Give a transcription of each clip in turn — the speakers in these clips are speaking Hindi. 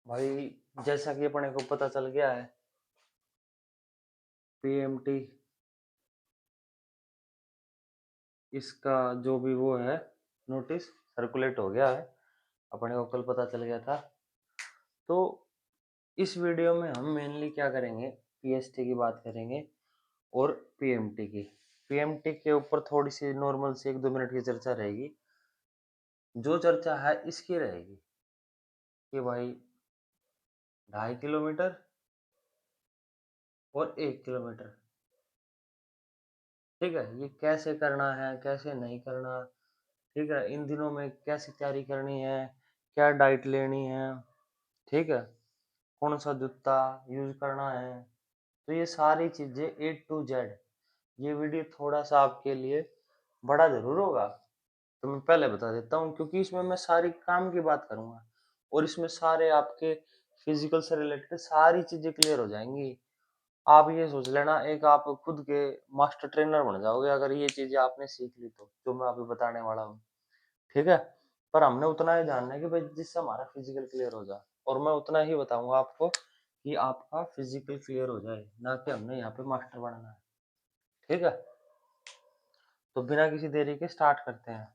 भाई जैसा कि अपने को पता चल गया है, पीएमटी इसका जो भी वो है नोटिस सर्कुलेट हो गया है। अपने को कल पता चल गया था। तो इस वीडियो में हम मेनली क्या करेंगे, पीएसटी की बात करेंगे और पीएमटी की। पीएमटी के ऊपर थोड़ी सी नॉर्मल सी 1-2 मिनट की चर्चा रहेगी। जो चर्चा है इसकी रहेगी कि भाई 2.5 किलोमीटर और 1 किलोमीटर, ठीक है, ये कैसे करना है कैसे नहीं करना, ठीक है, इन दिनों में कैसी तैयारी करनी है, क्या डाइट लेनी है, ठीक है, कौन सा जूता यूज करना है। तो ये सारी चीजें A to Z। ये वीडियो थोड़ा सा आपके लिए बड़ा जरूर होगा, तो मैं पहले बता देता हूँ, क्योंकि इसमें मैं सारी काम की बात करूंगा और इसमें सारे आपके फिजिकल से रिलेटेड सारी चीजें क्लियर हो जाएंगी। आप ये सोच लेना, एक आप खुद के मास्टर ट्रेनर बन जाओगे अगर ये चीजें आपने सीख ली तो, जो मैं अभी बताने वाला हूँ, ठीक है। पर हमने उतना ही जानना है कि भाई जिससे हमारा फिजिकल क्लियर हो जाए, और मैं उतना ही बताऊंगा आपको कि आपका फिजिकल क्लियर हो जाए, ना कि हमने यहाँ पे मास्टर बनना है, ठीक है। तो बिना किसी देरी के स्टार्ट करते हैं।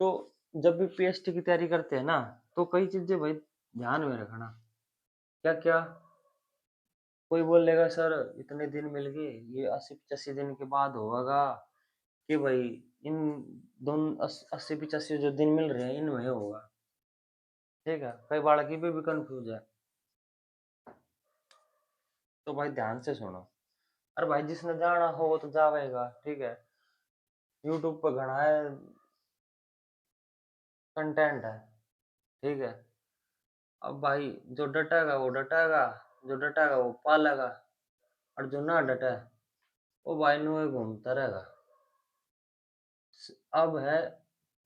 तो जब भी पीएचडी की तैयारी करते हैं ना, तो कई चीजें भाई ध्यान में रखना। क्या क्या, कोई बोलेगा सर इतने दिन मिल गए, ये 80-85 दिन के बाद होगा कि भाई इन दोनों 80-85 जो दिन मिल रहे हैं इनमें होगा, ठीक है। कई बालकी भी कंफ्यूज है, तो भाई ध्यान से सुनो। अरे भाई जिसने जाना हो वो तो जावेगा, ठीक है। यूट्यूब पर घना है कंटेंट है, ठीक है। अब भाई जो डटेगा वो डटेगा, जो डटेगा वो पालेगा, और जो ना डटे वो भाई नुए घूमता रहेगा। अब है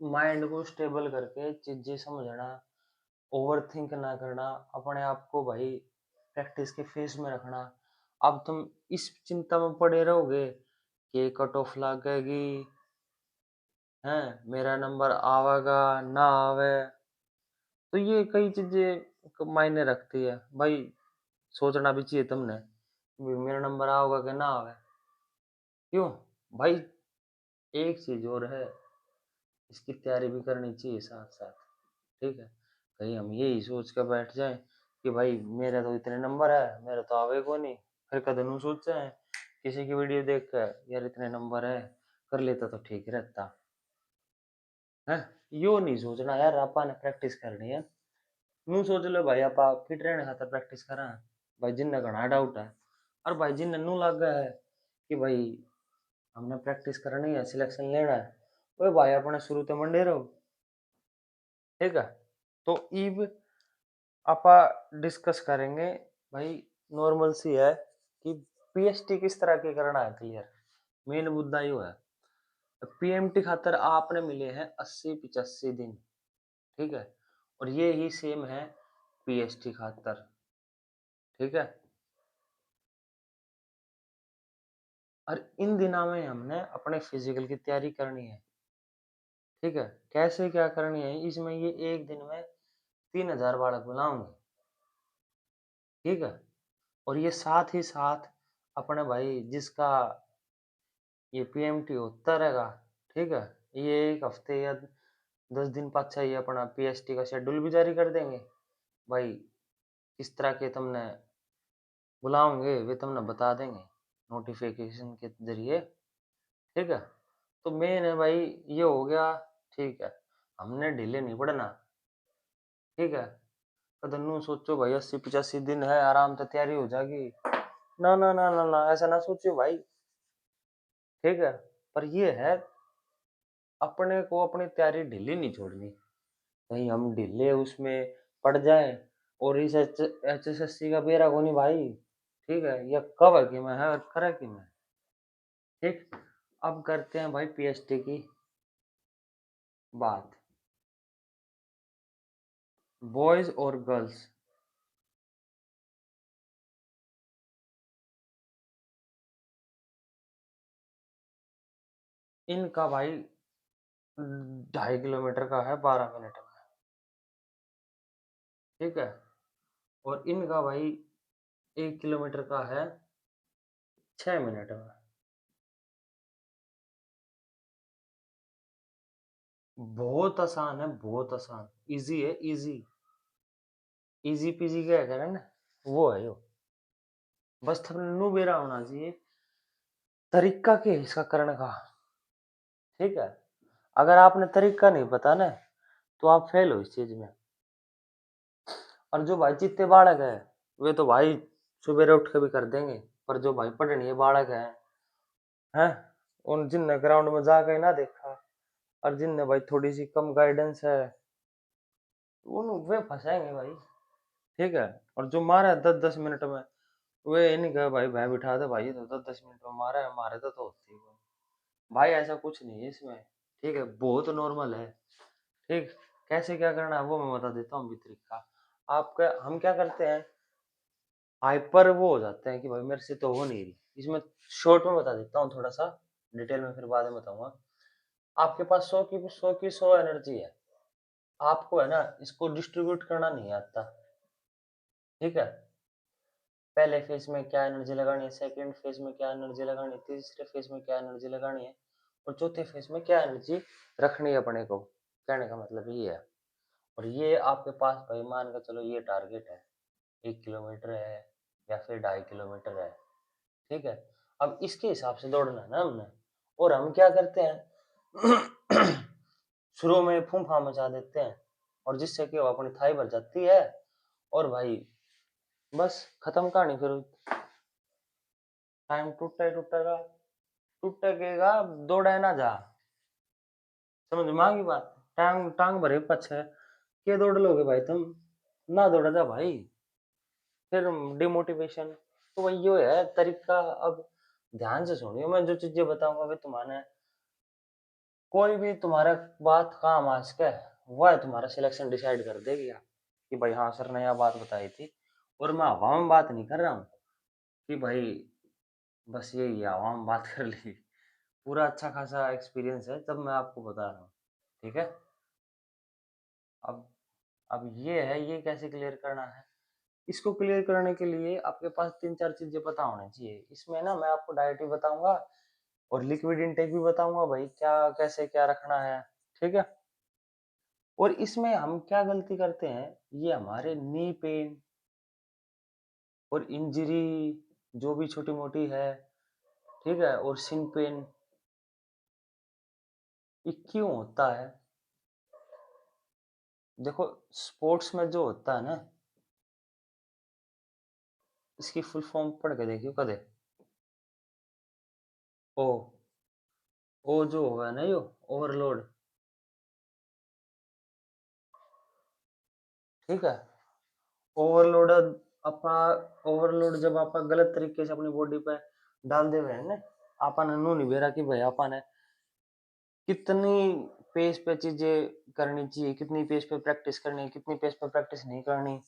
माइंड को स्टेबल करके चीजें समझना, ओवर थिंक ना करना, अपने आप को भाई प्रैक्टिस के फेस में रखना। अब तुम इस चिंता में पड़े रहोगे कि कट ऑफ लगेगी, है मेरा नंबर आवेगा ना आवे, तो ये कई चीजें मायने रखती है भाई। सोचना भी चाहिए तुमने भी मेरा नंबर आओगा कि ना आवे। क्यों भाई, एक चीज और है, इसकी तैयारी भी करनी चाहिए साथ साथ, ठीक है। कहीं हम यही सोच कर बैठ जाएं कि भाई मेरा तो इतने नंबर है, मेरा तो आवे को नहीं, फिर कदम सोच जाए किसी की वीडियो देख कर यार इतने नंबर है, कर लेता तो ठीक रहता है। यो नहीं सोचना यार, आपा ने प्रैक्टिस करनी है। नू सोच लो भाई आपा फिट रहने खातर प्रैक्टिस करा, भाई जिन्ना घना डाउट है, और भाई जिन्ना नू लग गया है कि भाई हमने प्रैक्टिस करनी है सिलेक्शन लेना है, ओए भाई अपने शुरू तो मंडे रहो, ठीक है। तो ईब आपा डिस्कस करेंगे भाई, नॉर्मल सी है कि पीएचडी किस तरह की करना है क्लियर। मेन मुद्दा यो है, पीएमटी खातर आपने मिले हैं 80-85 दिन, ठीक है, और ये ही सेम है पीएचडी खातर, ठीक है। और इन दिनों में हमने अपने फिजिकल की तैयारी करनी है, ठीक है। कैसे क्या करनी है, इसमें ये एक दिन में 3,000 बालक बुलाऊंगे, ठीक है। और ये साथ ही साथ अपने भाई जिसका ये पीएमटी होता रहेगा, ठीक है, ये एक हफ्ते या 10 दिन पाछा ये अपना पीएचटी का शेड्यूल भी जारी कर देंगे भाई। किस तरह के तुमने बुलाओगे वे तुमने बता देंगे नोटिफिकेशन के जरिए, ठीक है। तो मेन है भाई, ये हो गया, ठीक है। हमने ढीले नहीं पड़ना, ठीक है। कदनू सोचो भाई 80-85 दिन है आराम से तैयारी हो जाएगी, ना ना ना ना ना, ऐसा ना सोचो भाई, ठीक है। पर ये है अपने को अपनी तैयारी ढीली नहीं छोड़नी, कहीं हम ढीले उसमें पड़ जाए और इस HSSC का बेरा को नहीं भाई, ठीक है। ये कब है कि मैं है और करे कि मैं, ठीक। अब करते हैं भाई पीएचडी की बात। बॉयज और गर्ल्स, इनका भाई 2.5 किलोमीटर का है 12 मिनट में, ठीक है। और इनका भाई 1 किलोमीटर का है 6 मिनट में। बहुत आसान है, बहुत आसान, इजी है, इजी। इजी पीजी क्या कह रहे हैं ना, वो है यो। बस थोड़ा नु बेरा होना चाहिए तरीका के इसका करने का। ठीक है, अगर आपने तरीका नहीं पता ना तो आप फेल हो इस चीज में। और जो भाई चित्ते बालक है वे तो भाई सवेरे उठ के भी कर देंगे, पर जो भाई पढ़ने बालक है उन जिनने ग्राउंड में जाके ना देखा और जिनने भाई थोड़ी सी कम गाइडेंस है उन वे फंसाएंगे भाई। ठीक है, और जो मारा है 10-10 मिनट में, वे ये नहीं कहे भाई भय बिठा दे भाई, ये तो 10-10 मिनट में मारा है, हमारे तो होती है भाई, ऐसा कुछ नहीं है इसमें। ठीक है, बहुत नॉर्मल है। ठीक, कैसे क्या करना है वो मैं बता देता हूँ भी तरीका। आपका हम क्या करते हैं, हाइपर वो हो जाते हैं कि भाई मेरे से तो हो नहीं रही। इसमें शॉर्ट में बता देता हूँ थोड़ा सा, डिटेल में फिर बाद में बताऊंगा। आपके पास 100 की 100 एनर्जी है, आपको है ना इसको डिस्ट्रीब्यूट करना नहीं आता। ठीक है, पहले फेज में क्या एनर्जी लगानी है, सेकंड फेज में क्या एनर्जी लगानी है, तीसरे फेज में क्या एनर्जी लगानी है, और चौथे फेज में क्या एनर्जी रखनी है अपने को। कहने का मतलब ये है। और ये आपके पास भाई मान के चलो ये टारगेट है, 1 किलोमीटर है या फिर 2.5 किलोमीटर है। ठीक है, अब इसके हिसाब से दौड़ना है ना हमने। और हम क्या करते हैं शुरू में फूंफा मचा देते हैं, और जिससे कि वो अपनी थाई भर जाती है, और भाई बस खत्म कहानी फिर। टाइम टूटेगा, टूटेगा, दौड़े ना जा। समझ में आ गई बात, टांग टांग भरे पछे के दौड़ लोगे भाई तुम, ना दौड़ा जा भाई, फिर डिमोटिवेशन। तो वही यो है तरीका। अब ध्यान से सुनियो, मैं जो चीजें बताऊंगा वे तुम्हारे, कोई भी तुम्हारा बात काम आ सके, वह तुम्हारा सिलेक्शन डिसाइड कर देगी कि भाई हाँ सर ने यह बात बताई थी। और मैं हवा में बात नहीं कर रहा हूँ कि भाई बस यही है हवा में बात कर ली। पूरा अच्छा खासा एक्सपीरियंस है तब मैं आपको बता रहा हूँ। ठीक है, अब अब ये है, ये कैसे क्लियर करना है। इसको क्लियर करने के लिए आपके पास 3-4 चीजें पता होनी चाहिए। इसमें ना मैं आपको डाइट भी बताऊंगा और लिक्विड इनटेक भी बताऊंगा भाई क्या कैसे क्या रखना है। ठीक है, और इसमें हम क्या गलती करते हैं, ये हमारे नी पेन और इंजरी जो भी छोटी मोटी है, ठीक है, और सिन पेन, ये क्यों होता है। देखो, स्पोर्ट्स में जो होता है ना, इसकी फुल फॉर्म पढ़ के देखियो कदे। ओ, ओ जो होगा ना यो ओवरलोड। ठीक है, ओवरलोड अपना, ओवरलोड जब आप गलत तरीके से अपनी बॉडी पे डाल दे हुए ना, आपने नो नहीं बेरा कि भाई आपने कितनी पेस पे चीजें करनी चाहिए, कितनी पेस पे प्रैक्टिस करनी है, कितनी पेस पे प्रैक्टिस नहीं करनी,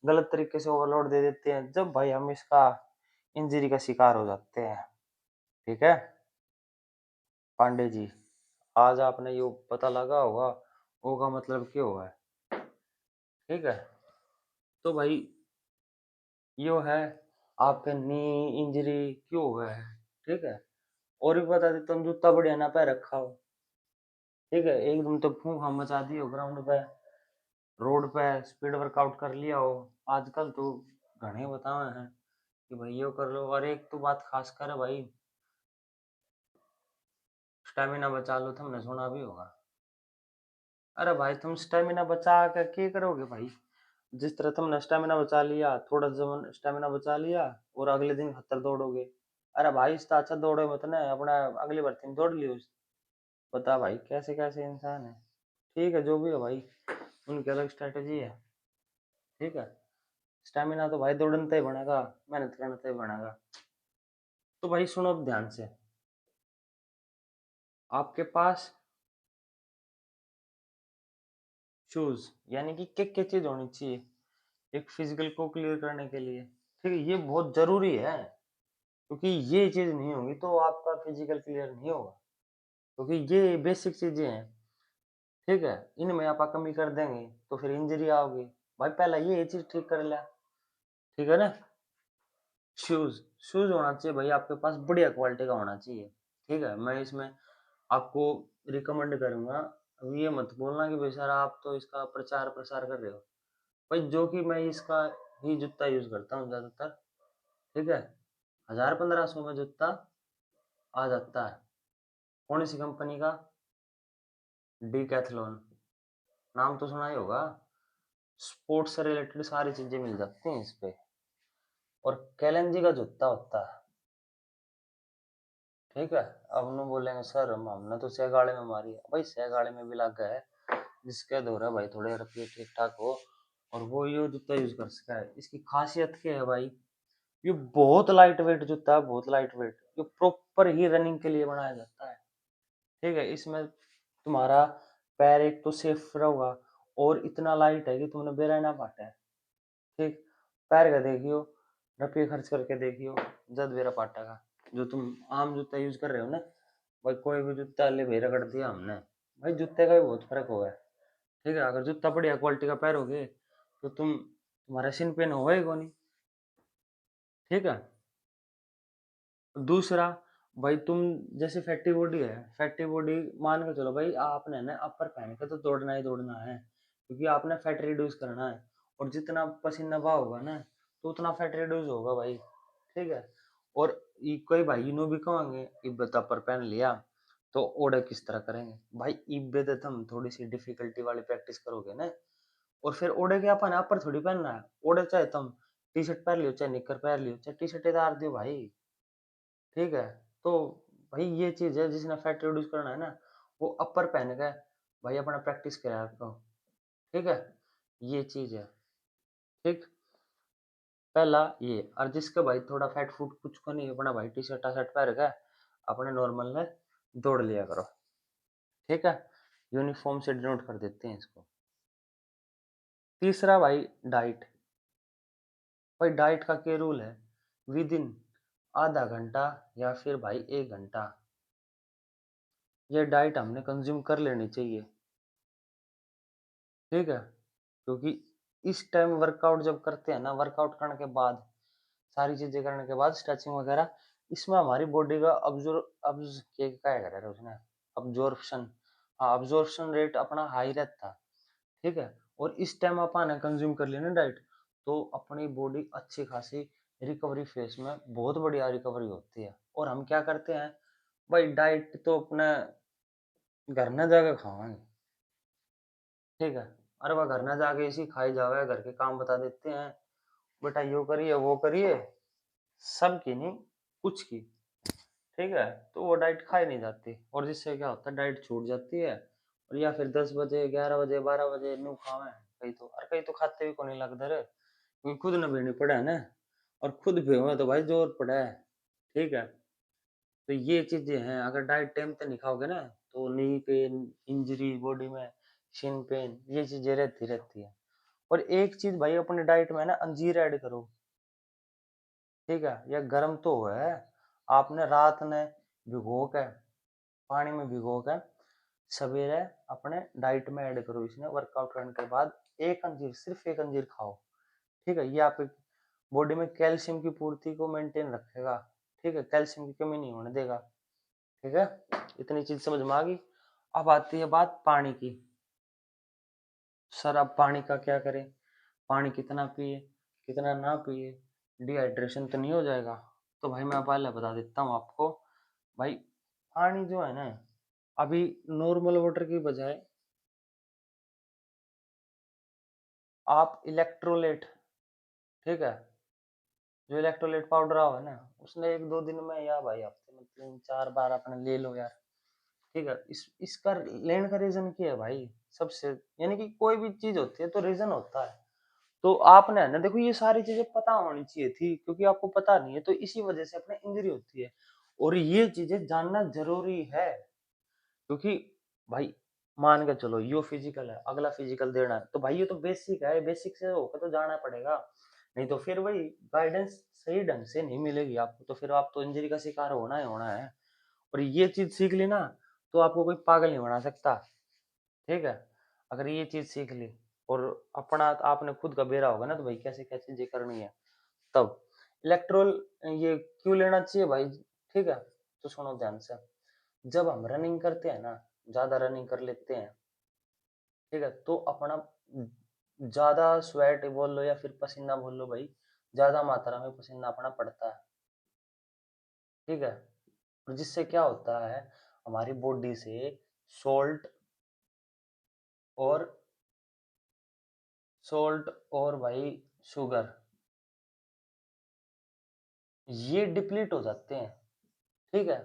गलत तरीके से ओवरलोड दे देते हैं, जब भाई हम इसका इंजरी का शिकार हो जाते हैं। ठीक है पांडे जी, आज आपने यो पता लगा होगा ओ का मतलब क्या हुआ है। ठीक है, तो भाई यो है आपके नी इंजरी क्यों हुआ है। ठीक है, और भी बता देता हूँ, जूता बढ़िया ना पे रखा हो। ठीक है, एकदम तो फूंफा मचा दी हो ग्राउंड पे, रोड पे स्पीड वर्कआउट कर लिया हो। आजकल तो घने बताए हैं कि भाई यो कर लो, और एक तो बात खास कर है भाई, स्टेमिना बचा लो, तुमने सुना भी होगा। अरे भाई तुम स्टेमिना बचा कर क्या करोगे भाई, जिस तरह तुमने स्टेमिना बचा लिया, थोड़ा स्टेमिना बचा लिया और अगले दिन 70 दौड़ोगे। अरे भाई इससे अच्छा दौड़े मत ना, अपना अगली भर्ती में दौड़ लियो। बता भाई कैसे कैसे इंसान है। ठीक है, जो भी है भाई, उनकी अलग स्ट्रेटेजी है। ठीक है, स्टेमिना तो भाई दौड़नते ही बनेगा, मेहनत करने से ही बनेगा। तो भाई सुनो अब ध्यान से, आपके पास शूज यानी कि क्या चीज होनी चाहिए एक फिजिकल को क्लियर करने के लिए। ठीक है, ये बहुत जरूरी है, क्योंकि ये चीज नहीं होगी तो आपका फिजिकल क्लियर नहीं होगा, क्योंकि ये बेसिक चीजें हैं। ठीक है, इनमें आप कमी कर देंगे तो फिर इंजरी आओगी। भाई पहला ये चीज ठीक कर लिया, ठीक है ना। शूज, शूज होना चाहिए भाई आपके पास, बढ़िया क्वालिटी का होना चाहिए। ठीक है, मैं इसमें आपको रिकमेंड करूंगा। अब ये मत बोलना कि भाई सर आप तो इसका प्रचार प्रसार कर रहे हो। भाई जो कि मैं इसका ही जूता यूज करता हूँ ज्यादातर। ठीक है, 1000-1500 में जूता आ जाता है। कौन सी कंपनी का? डीकैथलॉन, नाम तो सुना ही होगा। स्पोर्ट्स से रिलेटेड सारी चीजें मिल जाती हैं इस पे। और कैलेंजी का जूता होता है। ठीक है, अब न बोलेंगे सर हमने तो सह में मारी है। भाई सह में भी लग गया है, जिसके दो है भाई थोड़े रुपये ठीक ठाक हो और वो ये जूता यूज कर सका है। इसकी खासियत क्या है भाई, ये बहुत लाइट वेट जूता है, बहुत लाइट वेट। ये प्रॉपर ही रनिंग के लिए बनाया जाता है। ठीक है, इसमें तुम्हारा पैर एक तो सेफ रहेगा, और इतना लाइट है कि तुमने बेरा ना पाटा है। ठीक, पैर का देखियो, रुपये खर्च करके देखियो, जद बेरा पाटा का। जो तुम आम जूता यूज कर रहे हो ना, भाई कोई भी जूता ले भाई रगड़ दिया हमने, भाई जूते का भी बहुत फर्क होगा। ठीक है, अगर जूता बढ़िया क्वालिटी का पहनोगे तो तुम्हारा सिन पेन होगा ही को नहीं। ठीक है, दूसरा, भाई तुम जैसे फैटी बॉडी है, फैटी बॉडी मान के चलो भाई आपने ना अपर पहन के तो दौड़ना ही दौड़ना है, क्योंकि आपने फैट रिड्यूस करना है। और जितना पसीना बहाओगा ना, तो उतना फैट रिड्यूस होगा भाई। ठीक है, और कोई भाई नो भी कहेंगे इब्बत अपर पहन लिया तो ओडे किस तरह करेंगे भाई। इब्बे तो तुम थोड़ी सी डिफिकल्टी वाली प्रैक्टिस करोगे ना, और फिर ओडे के अपन अपर थोड़ी पहनना है। ओडे चाहे तुम टी शर्ट पहन लियो, चाहे निकर पहन लियो, चाहे टी शर्ट उतार दियो भाई। ठीक है, तो भाई ये चीज है, जिसने फैट रिड्यूस करना है ना, वो अपर पहन के भाई अपना प्रैक्टिस करा करो। ठीक है, ये चीज है। ठीक, पहला ये। और जिसका भाई थोड़ा फैट फूट कुछ को नहीं, अपना भाई टी शर्ट शर्ट पहन के अपने नॉर्मल में दौड़ लिया करो। ठीक है, यूनिफॉर्म से डिनोट कर देते हैं इसको। तीसरा भाई, डाइट। भाई डाइट का क्या रूल है, विद इन आधा घंटा या फिर भाई 1 घंटा ये डाइट हमने कंज्यूम कर लेनी चाहिए। ठीक है, क्योंकि इस टाइम वर्कआउट जब करते हैं ना, वर्कआउट करने के बाद, सारी चीजें करने के बाद, स्ट्रेचिंग वगैरह, इसमें हमारी बॉडी का अब्ज क्या कह रहा है उसने, अब्जॉर्प्शन, हाँ अब्जॉर्प्शन रेट अपना हाई रहता है। ठीक है, और इस टाइम अपन कंज्यूम कर लेना डाइट, तो अपनी बॉडी अच्छी खासी रिकवरी फेज में बहुत बढ़िया रिकवरी होती है। और हम क्या करते हैं भाई, डाइट तो अपने घर न जाके खावांगे। ठीक है, अरे वह घर न जाके इसी खाई जावे, घर के काम बता देते हैं, बेटा यो करिए वो करिए, सब की नहीं, कुछ की। ठीक है, तो वो डाइट खाई नहीं जाती, और जिससे क्या होता है डाइट छूट जाती है। और या फिर 10 बजे 11 बजे 12 बजे न्यू खावे, कई तो, और कई तो खाते भी को नहीं लगता रे, क्योंकि खुद न भेनी पड़ा है ना, और खुद भी हुआ तो भाई जोर पड़ा है। ठीक है, तो ये चीजें हैं, अगर डाइट टाइम पे नहीं खाओगे ना, तो नी पेन, इंजरी बॉडी में, शिन पेन, ये चीजें रहती रहती है। और एक चीज भाई अपने डाइट में ना, अंजीर ऐड करो। ठीक है, यह गर्म तो है, आपने रात ने भिगो के, पानी में भिगो के सवेरे अपने डाइट में ऐड करो, इसने वर्कआउट करने के बाद एक अंजीर, सिर्फ एक अंजीर खाओ। ठीक है, ये आपकी बॉडी में कैल्शियम की पूर्ति को मेंटेन रखेगा। ठीक है, कैल्शियम की कमी नहीं होने देगा। ठीक है, इतनी चीज समझ में आ गई। अब आती है बात पानी की। सर अब पानी का क्या करें, पानी कितना पिए, कितना ना पिए, डिहाइड्रेशन तो नहीं हो जाएगा? तो भाई मैं पहले बता देता हूँ आपको। भाई पानी जो है ना, अभी नॉर्मल वाटर की बजाय आप इलेक्ट्रोलेट, ठीक है, जो इलेक्ट्रोलेट पाउडर आओ है ना, उसने 1-2 दिन में या भाई हफ्ते में 3-4 बार अपने ले लो यार। ठीक है, इसका लेने का रीजन क्या है भाई, सबसे, यानी कि कोई भी चीज होती है तो रीजन होता है। तो आपने है ना, देखो ये सारी चीजें पता होनी चाहिए थी, क्योंकि आपको पता नहीं है तो इसी वजह से अपने इंजरी होती है। और ये चीजें जानना जरूरी है, क्योंकि भाई मान के चलो यो फिजिकल है, अगला फिजिकल देना है, तो भाई ये तो बेसिक है, बेसिक से होकर तो जाना पड़ेगा। नहीं तो फिर वही गाइडेंस सही ढंग से नहीं मिलेगी आपको, तो फिर आप तो इंजरी का शिकार होना ही होना है। और ये चीज सीख ली ना, तो आपको कोई पागल नहीं बना सकता। ठीक है, अगर ये चीज सीख ली और अपना आपने खुद का बेरा होगा ना, तो भाई कैसे क्या चीजें करनी है, तब इलेक्ट्रोल ये क्यों लेना चाहिए भाई? ठीक है, तो सुनो ध्यान से। जब हम रनिंग करते हैं ना, ज्यादा रनिंग कर लेते हैं, ठीक है, तो अपना ज्यादा स्वेट बोल लो या फिर पसीना बोल लो भाई, ज्यादा मात्रा में पसीना अपना पड़ता है, ठीक है। और जिससे क्या होता है, हमारी बॉडी से सोल्ट और सोल्ट और भाई शुगर, ये डिप्लीट हो जाते हैं, ठीक है।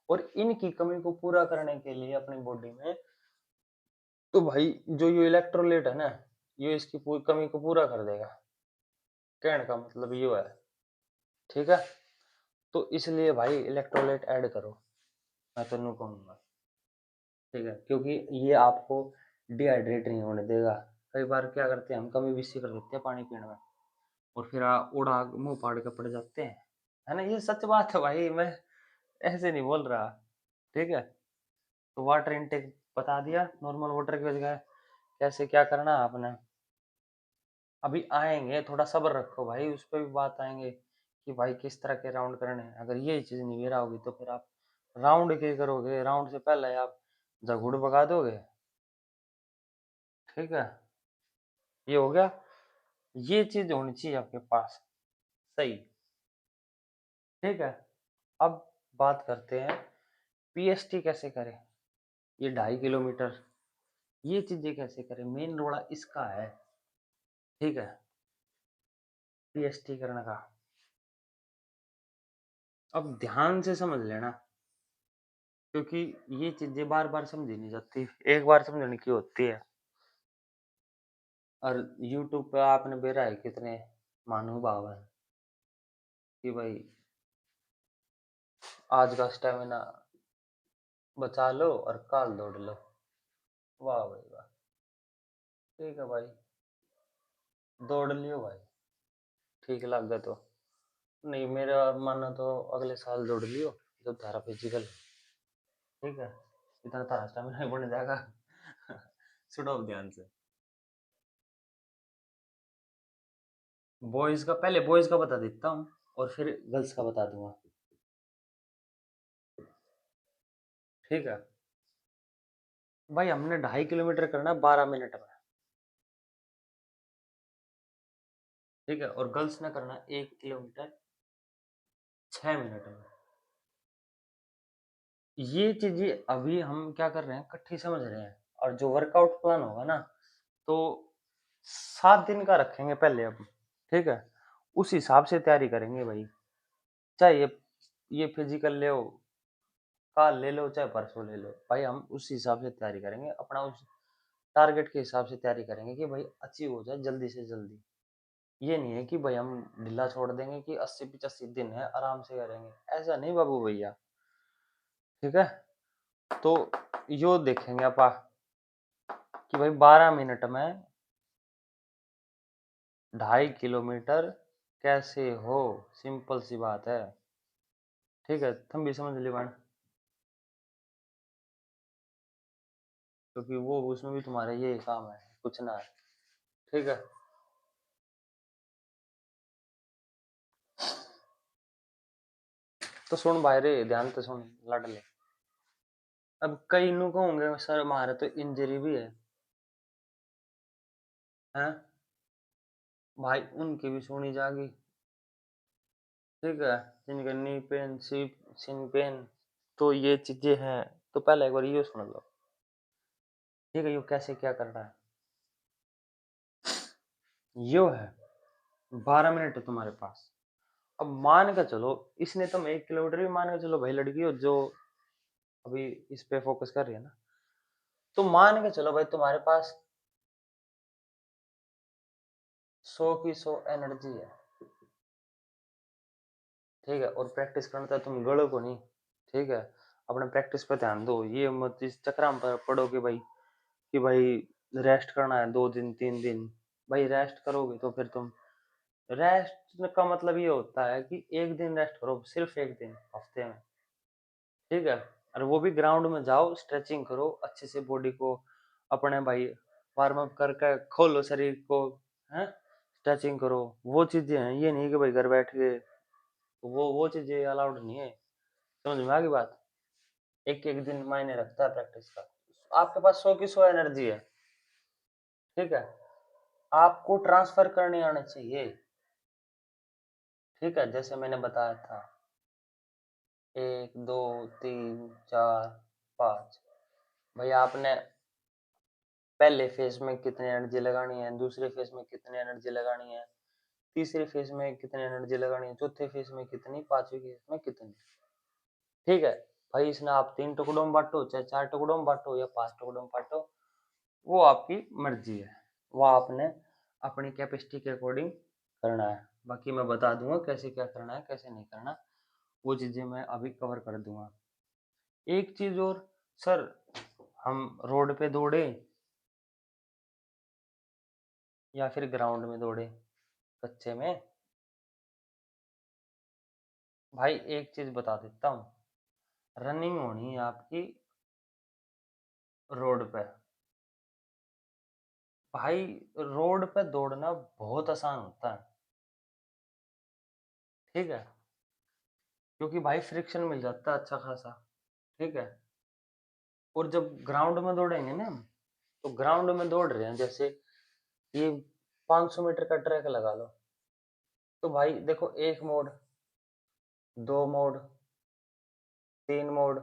और इनकी कमी को पूरा करने के लिए अपनी बॉडी में, तो भाई जो ये इलेक्ट्रोलाइट है ना, ये इसकी पूरी कमी को पूरा कर देगा। कहने का मतलब ये है, ठीक है। तो इसलिए भाई इलेक्ट्रोलाइट ऐड करो, मैं तो नहीं कहूंगा, ठीक है, क्योंकि ये आपको डिहाइड्रेट नहीं होने देगा। कई बार क्या करते हैं हम, कमी बेसी कर देते हैं पानी पीने में, और फिर उड़ा मुंह फाड़ के पड़ जाते हैं, है ना। ये सच बात है भाई, मैं ऐसे नहीं बोल रहा, ठीक है। तो वाटर इनटेक बता दिया, नॉर्मल वाटर की वजह कैसे क्या करना है आपने। अभी आएंगे, थोड़ा सब्र रखो भाई, उस पर भी बात आएंगे कि भाई किस तरह के राउंड करने हैं। अगर ये चीज नहीं मेरा होगी तो फिर आप राउंड के करोगे, राउंड से पहले आप जगुड़ भगा दोगे, ठीक है। ये हो गया, ये चीज होनी चाहिए आपके पास, सही, ठीक है। अब बात करते हैं पीएसटी कैसे करें, ये 2.5 किलोमीटर, ये चीजें कैसे करें, मेन रोड़ा इसका है, ठीक है, पीएसटी करने का। अब ध्यान से समझ लेना, क्योंकि ये चीजें बार बार समझी नहीं जाती, एक बार समझने की होती है। और यूट्यूब पे आपने बेरा है कितने महानुभाव हैं कि भाई आज का स्टेमिना बचा लो और काल दौड़ लो, वाह भाई वाह, ठीक है भाई, दौड़ लियो भाई, ठीक लग गया तो। नहीं, मेरा मानना तो अगले साल दौड़ लियो जब तारा फिजिकल, ठीक है, इतना तारा स्टेमिना नहीं बन जाएगा। सुनो अब ध्यान से, बॉयज का पहले बॉयज का बता देता हूँ और फिर गर्ल्स का बता दूंगा, ठीक है। भाई हमने 2.5 किलोमीटर करना 12 मिनट में, ठीक है, और गर्ल्स ने करना 1 किलोमीटर 6 मिनट में। ये चीजें अभी हम क्या कर रहे हैं, इकट्ठी समझ रहे हैं। और जो वर्कआउट प्लान होगा ना, तो 7 दिन का रखेंगे पहले अब, ठीक है, उस हिसाब से तैयारी करेंगे भाई। चाहे ये फिजिकल ले हो, कल ले लो चाहे परसों ले लो भाई, हम उस हिसाब से तैयारी करेंगे, अपना उस टारगेट के हिसाब से तैयारी करेंगे कि भाई अचीव हो जाए जल्दी से जल्दी। ये नहीं है कि भाई हम ढीला छोड़ देंगे कि 80-85 दिन है आराम से करेंगे, ऐसा नहीं बाबू भैया, ठीक है। तो यो देखेंगे अपा कि भाई 12 मिनट में 2.5 किलोमीटर कैसे हो, सिंपल सी बात है, ठीक है, तुम भी समझ ली बात, क्योंकि वो उसमें भी तुम्हारा ये काम है, कुछ ना है, ठीक है। तो सुन भाई रे, ध्यान से सुन लड़ ले। अब कई नु होंगे सर हमारे तो इंजरी भी है भाई, उनकी भी सुनी जाएगी, ठीक है, जिनके नी पेन सिन पेन, तो ये चीजें हैं। तो पहले एक बार ये सुन लो, ठीक है, यो कैसे क्या करना है। यो है 12 मिनट है तुम्हारे पास। अब मान के चलो, इसने तुम 1 किलोमीटर भी मान के चलो भाई, लड़की हो जो अभी इस पे फोकस कर रही है ना, तो मान के चलो भाई तुम्हारे पास 100 की 100 एनर्जी है, ठीक है। और प्रैक्टिस करना था तुम गड़ो को नहीं, ठीक है, अपने प्रैक्टिस पे ध्यान दो, ये मत इस चक्कर में पड़ो कि भाई रेस्ट करना है 2 दिन 3 दिन। भाई रेस्ट करोगे तो फिर तुम, रेस्ट का मतलब ये होता है कि एक दिन रेस्ट करो, सिर्फ एक दिन हफ्ते में, ठीक है। और वो भी ग्राउंड में जाओ, स्ट्रेचिंग करो अच्छे से बॉडी को, अपने भाई वार्म अप करके खोलो शरीर को, हैं, स्ट्रेचिंग करो, वो चीजें हैं। ये नहीं कि भाई घर बैठ के, वो चीजें अलाउड नहीं है। समझ में आ गई बात? एक एक दिन मायने रखता है प्रैक्टिस का। आपके पास 100 की 100 एनर्जी है, ठीक है, आपको ट्रांसफर करने आने चाहिए। ठीक है, जैसे मैंने बताया था, 1 2 3 4 5। भाई आपने पहले फेज में कितनी एनर्जी लगानी है, दूसरे फेज में कितनी एनर्जी लगानी है, तीसरे फेज में कितनी एनर्जी लगानी है, चौथे फेज में कितनी, पांचवे फेज में कितनी। ठीक है भाई, इसमें आप 3 टुकड़ों में बांटो, चाहे 4 टुकड़ों में बांटो, या 5 टुकड़ों में बांटो, वो आपकी मर्जी है। वो आपने अपनी कैपेसिटी के अकॉर्डिंग करना है। बाकी मैं बता दूंगा कैसे क्या करना है, कैसे नहीं करना, वो चीजें मैं अभी कवर कर दूंगा। एक चीज और सर, हम रोड पे दौड़े या फिर ग्राउंड में दौड़े कच्चे में, भाई एक चीज बता देता हूँ, रनिंग होनी है आपकी रोड पे। भाई रोड पे दौड़ना बहुत आसान होता है, ठीक है, क्योंकि भाई फ्रिक्शन मिल जाता है अच्छा खासा। ठीक है, और जब ग्राउंड में दौड़ेंगे ना हम, तो ग्राउंड में दौड़ रहे हैं, जैसे ये 500 मीटर का ट्रैक लगा लो, तो भाई देखो, 1 मोड़, 2 मोड़, 3 मोड़,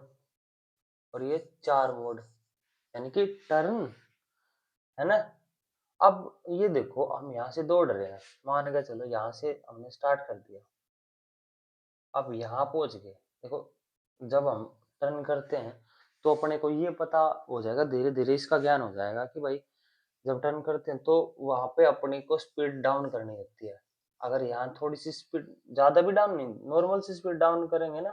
और ये 4 मोड़, यानी कि टर्न, है ना। अब ये देखो, हम यहाँ से दौड़ रहे हैं, मान के चलो यहाँ से हमने स्टार्ट कर दिया, अब यहाँ पहुंच गए। देखो, जब हम टर्न करते हैं तो अपने को ये पता हो जाएगा, धीरे धीरे इसका ज्ञान हो जाएगा कि भाई जब टर्न करते हैं तो वहां पे अपने को स्पीड डाउन करनी होती है। अगर यहाँ थोड़ी सी स्पीड, ज्यादा भी डाउन नहीं, नॉर्मल सी स्पीड डाउन करेंगे ना,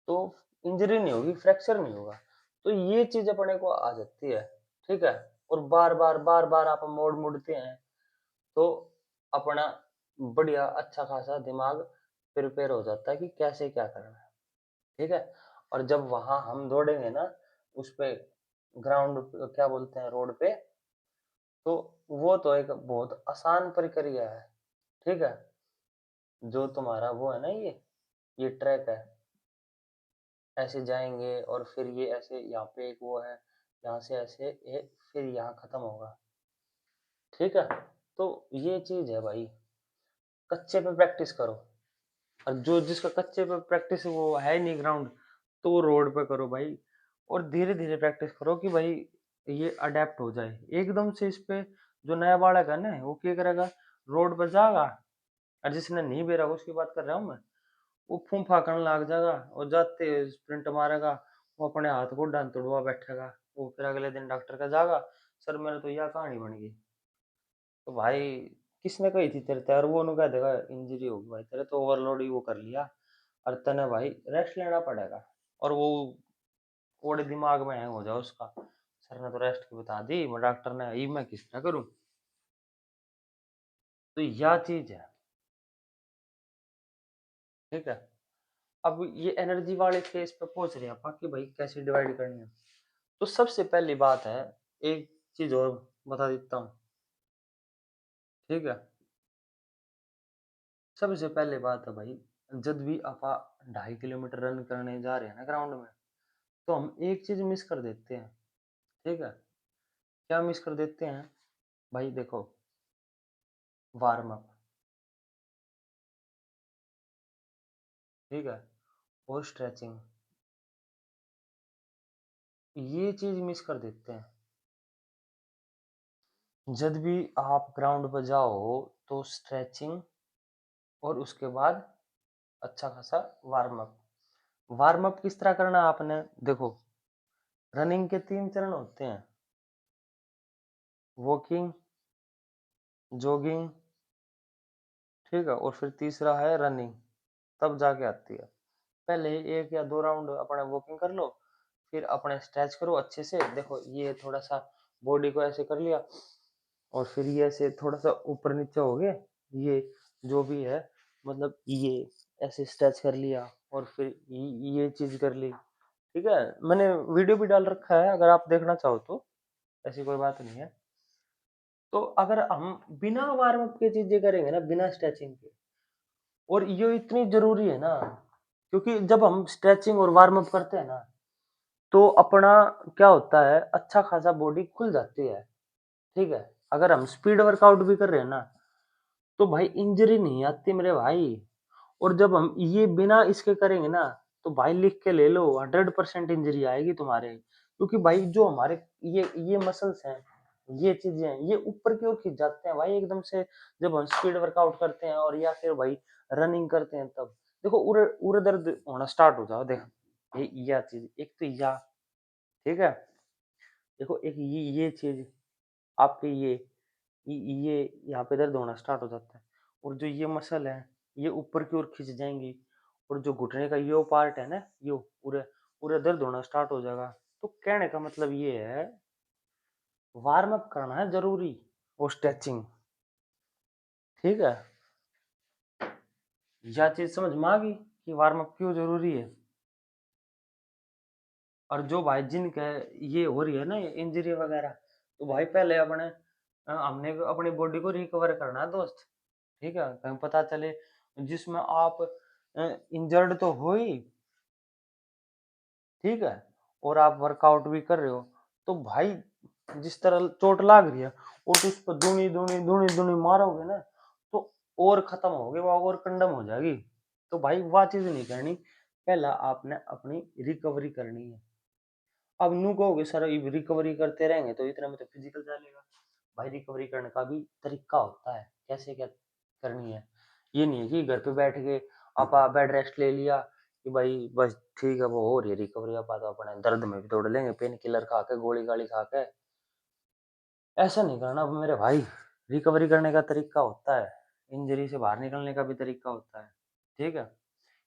तो इंजरी नहीं होगी, फ्रैक्चर नहीं होगा। तो ये चीज अपने को आ जाती है, ठीक है। और बार बार आप मोड़ मुड़ते हैं, तो अपना बढ़िया अच्छा खासा दिमाग प्रिपेयर हो जाता है कि कैसे क्या करना है, ठीक है। और जब वहां हम दौड़ेंगे ना, उस पे, ग्राउंड, क्या बोलते हैं, रोड पे, तो वो तो एक बहुत आसान प्रक्रिया है, ठीक है। जो तुम्हारा वो है ना, ये ट्रैक है, ऐसे जाएंगे और फिर ये ऐसे, यहाँ पे एक वो है, यहाँ से ऐसे ये, फिर यहाँ खत्म होगा, ठीक है। तो ये चीज है भाई, कच्चे पे प्रैक्टिस करो। और जो जिसका कच्चे पे प्रैक्टिस वो है ही नहीं ग्राउंड, तो वो रोड पे करो भाई। और धीरे धीरे प्रैक्टिस करो कि भाई ये अडेप्ट हो जाए एकदम से इस पे। जो नया बालक है ना, वो क्या करेगा, रोड पर जाएगा, और जिसने नहीं बेरा उसकी बात कर रहा हूँ मैं, वो फूंफा करने लग जाएगा और जाते स्प्रिंट मारेगा, वो अपने हाथ को डांट तोड़वा बैठेगा। वो फिर अगले दिन डॉक्टर का जाएगा, सर मेरे तो यह कहानी बन गई। तो भाई किसने कही थी तेरे तैयार, वो कह देगा इंजरी होगी, भाई तेरे तो ओवरलोड ही वो कर लिया, और तने भाई रेस्ट लेना पड़ेगा। और वो थोड़े दिमाग में हैंग हो जाए उसका, सर ने तो रेस्ट की बता दी, डॉक्टर ने, ये मैं किस तरह करूं। तो यह चीज है, ठीक है। अब ये एनर्जी वाले फेज पे पहुंच रहे हैं अपन कि भाई कैसे डिवाइड करनी है। तो सबसे पहली बात है, एक चीज और बता देता हूँ, ठीक है। सबसे पहले बात है भाई, जब भी आप 2.5 किलोमीटर रन करने जा रहे हैं ना ग्राउंड में, तो हम एक चीज मिस कर देते हैं, ठीक है। क्या मिस कर देते हैं भाई, देखो, वार्म अप, ठीक है, और स्ट्रेचिंग, ये चीज मिस कर देते हैं। जब भी आप ग्राउंड पर जाओ, तो स्ट्रेचिंग, और उसके बाद अच्छा खासा वार्म अप। वार्म अप किस तरह करना है आपने, देखो, रनिंग के 3 चरण होते हैं, वॉकिंग, जॉगिंग, ठीक है, और फिर तीसरा है रनिंग, तब जाके आती है। पहले 1 या 2 राउंड अपने वॉकिंग कर लो, फिर अपने स्ट्रेच करो अच्छे से। देखो, ये थोड़ा सा बॉडी को ऐसे कर लिया, और फिर ये ऐसे थोड़ा सा ऊपर नीचे हो गए, ये जो भी है, मतलब ये ऐसे स्ट्रेच कर लिया, और फिर ये चीज कर ली, ठीक है। मैंने वीडियो भी डाल रखा है, अगर आप देखना चाहो तो, ऐसी कोई बात नहीं है। तो अगर हम बिना वार्म अप के चीजें करेंगे ना, बिना स्ट्रेचिंग के, और ये इतनी जरूरी है ना, क्योंकि जब हम स्ट्रेचिंग और वार्म अप करते हैं ना, तो अपना क्या होता है, अच्छा खासा बॉडी खुल जाती है। ठीक है, अगर हम स्पीड वर्कआउट भी कर रहे हैं ना, तो भाई इंजरी नहीं आती मेरे भाई। और जब हम ये बिना इसके करेंगे ना, तो भाई लिख के ले लो, 100% इंजरी आएगी तुम्हारे। क्योंकि भाई जो हमारे ये मसल्स हैं, ये चीजें हैं, ये ऊपर की ओर खिंच जाते हैं भाई एकदम से। जब हम स्पीड वर्कआउट करते हैं और या फिर भाई रनिंग करते हैं, तब देखो उरे उरे दर्द होना स्टार्ट हो जाओ। देख ये या चीज एक तो या, ठीक है, देखो एक ये चीज आपके ये यहाँ पे दर्द होना स्टार्ट हो जाता है। और जो ये मसल है, ये ऊपर की ओर खिंच जाएंगी, और जो घुटने का यो पार्ट है ना, यो पूरे पूरे दर्द होना स्टार्ट हो जाएगा। तो कहने का मतलब ये है, वार्म अप करना है जरूरी, वो स्ट्रेचिंग। ठीक है, यह चीज समझ में आ गई कि वार्म अप क्यों जरूरी है। और जो भाई जिनके ये हो रही है ना इंजरी वगैरह, तो भाई पहले अपने हमने अपनी बॉडी को रिकवर करना है दोस्त। ठीक है, कहीं पता चले जिसमें आप इंजर्ड तो हो ही, ठीक है, और आप वर्कआउट भी कर रहे हो, तो भाई जिस तरह चोट लाग रही है, और तो उस पर दूनी दूनी दूनी दूनी मारोगे ना, तो और खत्म हो गई, वो और कंडम हो जाएगी। तो भाई वह चीज नहीं करनी, पहला आपने अपनी रिकवरी करनी है। अब नू कहोगे सर रिकवरी करते रहेंगे तो इतने में तो फिजिकल चलेगा। भाई रिकवरी करने का भी तरीका होता है, कैसे क्या करनी है। ये नहीं है कि घर पे बैठ के आप बेड रेस्ट ले लिया कि भाई बस ठीक है वो हो रही है रिकवरी, आप तो अपने दर्द में भी तोड़ लेंगे पेन किलर खा के, गोली गाली खा के। ऐसा नहीं करना अब मेरे भाई। रिकवरी करने का तरीका होता है, इंजरी से बाहर निकलने का भी तरीका होता है। ठीक है,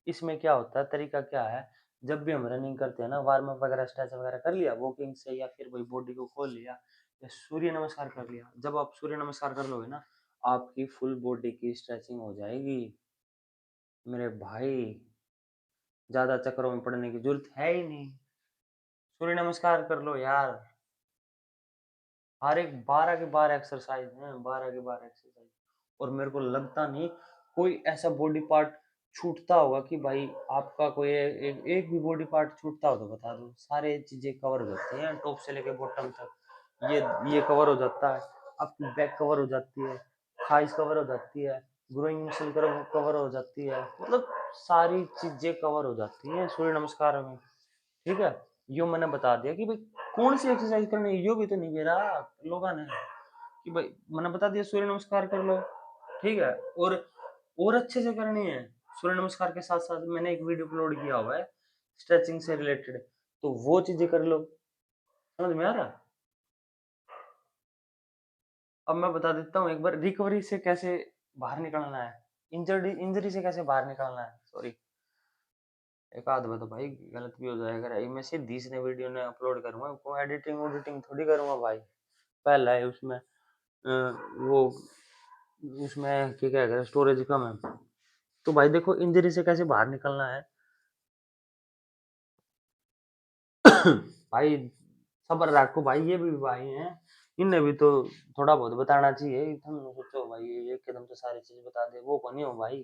इसमें क्या होता है, तरीका क्या है, जब भी हम रनिंग करते हैं ना, वार्म अप वगैरह स्ट्रेच वगैरह कर लिया वॉकिंग से, या फिर वही बॉडी को खोल लिया, या सूर्य नमस्कार कर लिया। जब आप सूर्य नमस्कार कर लोगे ना, आपकी फुल बॉडी की स्ट्रेचिंग हो जाएगी मेरे भाई। ज्यादा चक्करों में पड़ने की जरूरत है ही नहीं, सूर्य नमस्कार कर लो यार। हर एक 12 के 12 एक्सरसाइज हैं, 12 के 12 एक्सरसाइज। और मेरे को लगता नहीं कोई ऐसा बॉडी पार्ट छूटता होगा कि भाई आपका कोई एक भी बॉडी पार्ट छूटता हो तो बता दो। सारे चीजें कवर हो जाती हैं टॉप से लेके बॉटम तक। ये कवर हो जाता है, आपकी बैक कवर हो जाती है, थाइस कवर हो जाती है, ग्रोइंग मसल कवर हो जाती है, मतलब सारी चीजें कवर हो जाती हैं सूर्य नमस्कार में। ठीक है, यो मैंने बता दिया कि भाई कौन सी एक्सरसाइज करनी है, यो भी तो नहीं कह रहा लोगों ने कि भाई, मैंने बता दिया सूर्य नमस्कार कर लो। ठीक है, और अच्छे से करनी है। सूर्य नमस्कार के साथ साथ मैंने एक वीडियो अपलोड किया हुआ है स्ट्रेचिंग से रिलेटेड, तो वो चीजें कर लो। समझ में आ रहा? अब मैं बता देता हूँ एक बार रिकवरी से कैसे बाहर निकलना है, इंजरी इंजरी से कैसे बाहर निकलना है। सॉरी, एक आध में तो भाई गलत भी हो जाएगा, रही मैं सीधी ने वीडियो ने अपलोड करूंगा, को एडिटिंग एडिटिंग थोड़ी करूंगा भाई। पहला है उसमें वो उसमें क्या क्या है, स्टोरेज कम है। तो भाई देखो इंजरी से कैसे बाहर निकलना है। भाई सब्र रखो भाई, ये भी भाई हैं, इन्हें भी तो थोड़ा बहुत बताना चाहिए। तुम सोचो भाई ये एकदम से सारी चीज बता दे, वो कौन ही हो भाई।